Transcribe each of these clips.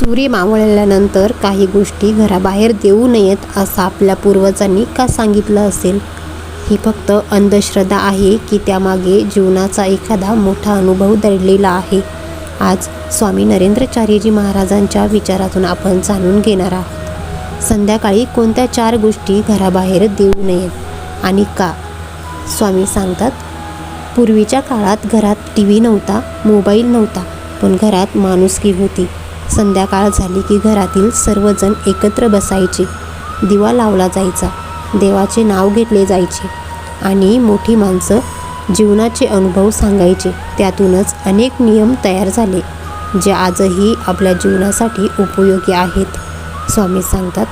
सूर्य मावळल्यानंतर काही गोष्टी घराबाहेर देऊ नयेत असं आपल्या पूर्वजांनी का सांगितलं असेल? ही फक्त अंधश्रद्धा आहे की त्यामागे जीवनाचा एखादा मोठा अनुभव दडलेला आहे? आज स्वामी नरेंद्राचार्यजी महाराजांच्या विचारातून आपण जाणून घेणार आहोत. संध्याकाळी कोणत्या 4 गोष्टी घराबाहेर देऊ नयेत आणि का? स्वामी सांगतात, पूर्वीच्या काळात घरात टीव्ही नव्हता, मोबाईल नव्हता, पण घरात माणुसकी होती. संध्याकाळ झाली की घरातील सर्वजण एकत्र बसायचे, दिवा लावला जायचा, देवाचे नाव घेतले जायचे आणि मोठी माणसं जीवनाचे अनुभव सांगायचे. त्यातूनच अनेक नियम तयार झाले जे आजही आपल्या जीवनासाठी उपयोगी आहेत. स्वामी सांगतात,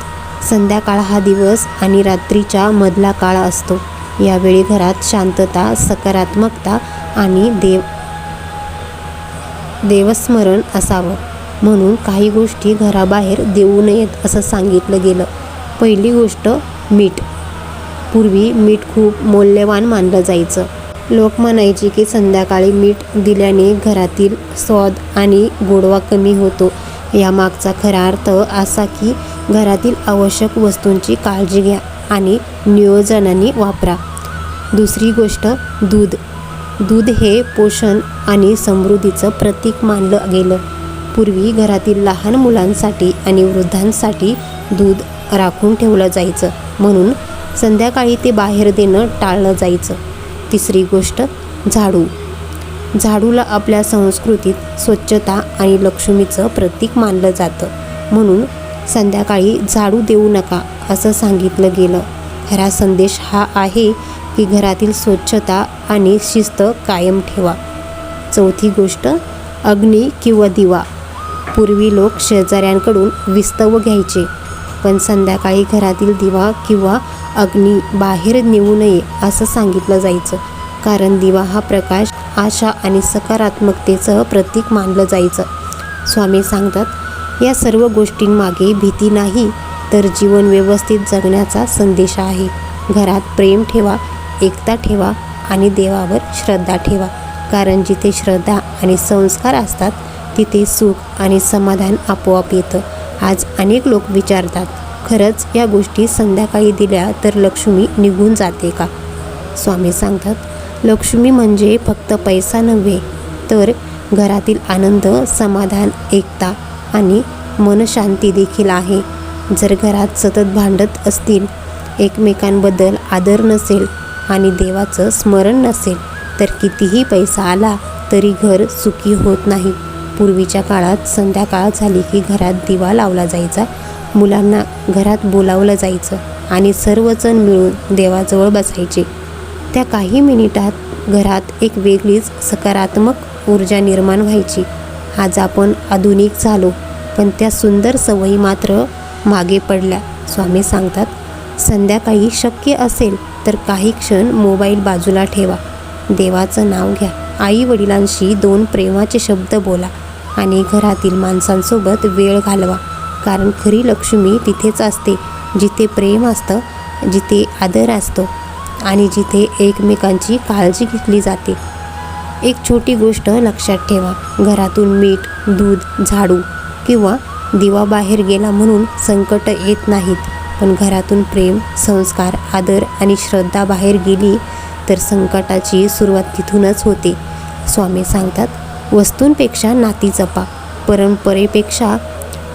संध्याकाळ हा दिवस आणि रात्रीच्या मधला काळ असतो. यावेळी घरात शांतता, सकारात्मकता आणि देवस्मरण असावं. म्हणून काही गोष्टी घराबाहेर देऊ नयेत असं सांगितलं गेलं. पहिली गोष्ट, मीठ. पूर्वी मीठ खूप मौल्यवान मानलं जायचं. लोक म्हणायचे की संध्याकाळी मीठ दिल्याने घरातील स्वाद आणि गोडवा कमी होतो. यामागचा खरा अर्थ असा की घरातील आवश्यक वस्तूंची काळजी घ्या आणि नियोजनाने वापरा. दुसरी गोष्ट, दूध. दूध हे पोषण आणि समृद्धीचं प्रतीक मानलं गेलं. पूर्वी घरातील लहान मुलांसाठी आणि वृद्धांसाठी दूध राखून ठेवलं जायचं, म्हणून संध्याकाळी ते बाहेर देणं टाळलं जायचं. तिसरी गोष्ट, झाडू. झाडूला आपल्या संस्कृतीत स्वच्छता आणि लक्ष्मीचं प्रतीक मानलं जातं, म्हणून संध्याकाळी झाडू देऊ नका असं सांगितलं गेलं. खरा संदेश हा आहे की घरातील स्वच्छता आणि शिस्त कायम ठेवा. चौथी गोष्ट, अग्नी किंवा दिवा. पूर्वी लोक शेजाऱ्यांकडून विस्तव घ्यायचे, पण संध्याकाळी घरातील दिवा किंवा अग्नी बाहेर नेऊ नये असं सांगितलं जायचं, कारण दिवा हा प्रकाश, आशा आणि सकारात्मकतेचं प्रतीक मानलं जायचं. स्वामी सांगतात, या सर्व गोष्टींमागे भीती नाही तर जीवन व्यवस्थित जगण्याचा संदेश आहे. घरात प्रेम ठेवा, एकता ठेवा आणि देवावर श्रद्धा ठेवा, कारण जिथे श्रद्धा आणि संस्कार असतात तिथे सुख आणि समाधान आपोआप येतं. आज अनेक लोक विचारतात, खरंच या गोष्टी संध्याकाळी दिल्या तर लक्ष्मी निघून जाते का? स्वामी सांगतात, लक्ष्मी म्हणजे फक्त पैसा नव्हे, तर घरातील आनंद, समाधान, एकता आणि मनशांती देखील आहे. जर घरात सतत भांडत असतील, एकमेकांबद्दल आदर नसेल आणि देवाचं स्मरण नसेल तर कितीही पैसा आला तरी घर सुखी होत नाही. पूर्वीच्या काळात संध्याकाळ झाली की घरात दिवा लावला जायचा, मुलांना घरात बोलावलं जायचं आणि सर्वजण मिळून देवाजवळ बसायचे. त्या काही मिनिटात घरात एक वेगळीच सकारात्मक ऊर्जा निर्माण व्हायची. आज आपण आधुनिक झालो, पण त्या सुंदर सवयी मात्र मागे पडल्या. स्वामी सांगतात, संध्याकाळी शक्य असेल तर काही क्षण मोबाईल बाजूला ठेवा, देवाचं नाव घ्या, आई वडिलांशी 2 प्रेमाचे शब्द बोला आणि घरातील माणसांसोबत वेळ घालवा, कारण खरी लक्ष्मी तिथेच असते जिथे प्रेम असतं, जिथे आदर असतो आणि जिथे एकमेकांची काळजी घेतली जाते. एक छोटी गोष्ट लक्षात ठेवा, घरातून मीठ, दूध, झाडू किंवा दिवा बाहेर गेला म्हणून संकट येत नाहीत, पण घरातून प्रेम, संस्कार, आदर आणि श्रद्धा बाहेर गेली तर संकटाची सुरुवात तिथूनच होते. स्वामी सांगतात, वस्तूंपेक्षा नाती जपा, परंपरेपेक्षा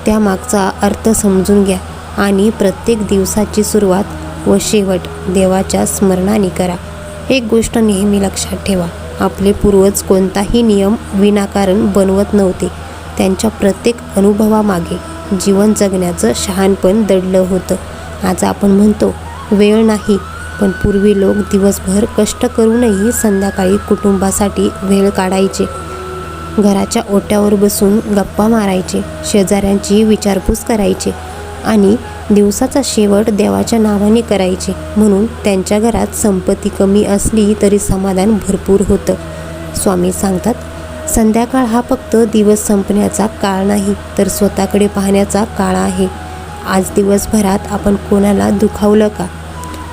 त्यामागचा अर्थ समजून घ्या आणि प्रत्येक दिवसाची सुरुवात व शेवट देवाच्या स्मरणाने करा. एक गोष्ट नेहमी लक्षात ठेवा, आपले पूर्वज कोणताही नियम विनाकारण बनवत नव्हते. त्यांच्या प्रत्येक अनुभवामागे जीवन जगण्याचं शहाणपण दडलं होतं. आज आपण म्हणतो वेळ नाही, पण पूर्वी लोक दिवसभर कष्ट करूनही संध्याकाळी कुटुंबासाठी वेळ काढायचे. घराच्या ओट्यावर बसून गप्पा मारायचे, शेजाऱ्यांची विचारपूस करायचे आणि दिवसाचा शेवट देवाच्या नावाने करायचे. म्हणून त्यांच्या घरात संपत्ती कमी असली तरी समाधान भरपूर होतं. स्वामी सांगतात, संध्याकाळ हा फक्त दिवस संपण्याचा काळ नाही तर स्वतःकडे पाहण्याचा काळ आहे. आज दिवसभरात आपण कोणाला दुखावलं का?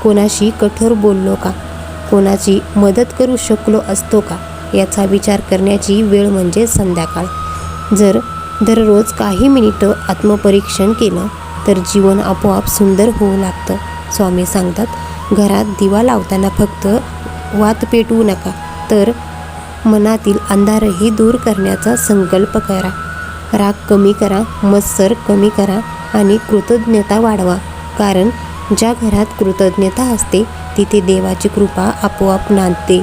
कोणाशी कठोर बोललो का? कोणाची मदत करू शकलो असतो का? याचा विचार करण्याची वेळ म्हणजे संध्याकाळ. जर दररोज काही मिनिटं आत्मपरीक्षण केलं तर जीवन आपोआप सुंदर होऊ लागतं. स्वामी सांगतात, घरात दिवा लावताना फक्त वात पेटवू नका, तर मनातील अंधारही दूर करण्याचा संकल्प करा. राग कमी करा, मत्सर कमी करा आणि कृतज्ञता वाढवा. कारण ज्या घरात कृतज्ञता असते तिथे देवाची कृपा आपोआप नांदते.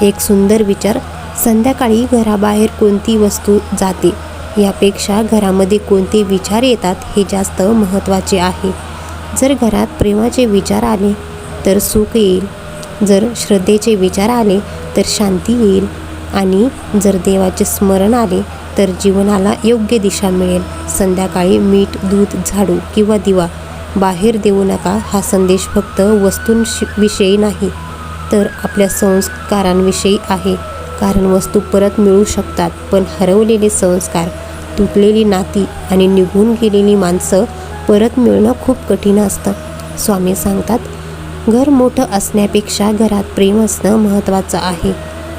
एक सुंदर विचार, संध्याकाळी घराबाहेर कोणती वस्तू जाते यापेक्षा घरामध्ये कोणते विचार येतात हे जास्त महत्त्वाचे आहे. जर घरात प्रेमाचे विचार आले तर सुख येईल, जर श्रद्धेचे विचार आले तर शांती येईल आणि जर देवाचे स्मरण आले तर जीवनाला योग्य दिशा मिळेल. संध्याकाळी मीठ, दूध, झाडू किंवा दिवा बाहेर देऊ नका. हा संदेश फक्त वस्तूंविषयी नाही तर आपल्या संस्कारांविषयी आहे. कारण वस्तू परत मिळू शकतात, पण हरवलेले संस्कार, तुटलेली नाती आणि निघून गेलेली माणसं परत मिळणं खूप कठीण असतं. स्वामी सांगतात, घर मोठं असण्यापेक्षा घरात प्रेम असणं महत्त्वाचं आहे.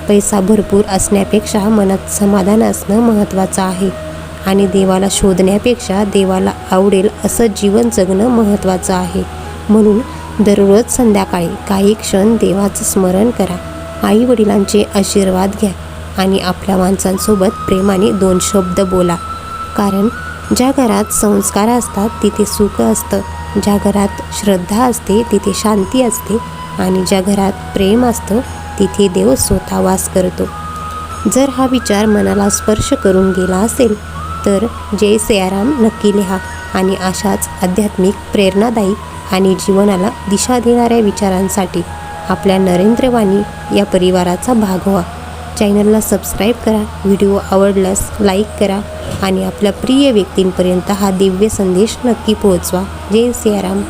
पैसा भरपूर असण्यापेक्षा मनात समाधान असणं महत्त्वाचं आहे. आणि देवाला शोधण्यापेक्षा देवाला आवडेल असं जीवन जगणं महत्त्वाचं आहे. म्हणून दररोज संध्याकाळी काही क्षण देवाचं स्मरण करा, आई वडिलांचे आशीर्वाद घ्या आणि आपल्या माणसांसोबत प्रेमाने 2 शब्द बोला. कारण ज्या घरात संस्कार असतात तिथे सुख असतं, ज्या घरात श्रद्धा असते तिथे शांती असते आणि ज्या घरात प्रेम असतं तिथे देव स्वतः वास करतो. जर हा विचार मनाला स्पर्श करून गेला असेल तर जय सियाराम नक्की लिहा आणि अशाच आध्यात्मिक, प्रेरणादायी आणि जीवनाला दिशा देणाऱ्या विचारांसाठी आपल्या नरेंद्रवाणी या परिवाराचा भाग व्हा. चॅनलला सबस्क्राईब करा, व्हिडिओ आवडल्यास लाईक करा आणि आपल्या प्रिय व्यक्तींपर्यंत हा दिव्य संदेश नक्की पोहोचवा. जय सियाराम.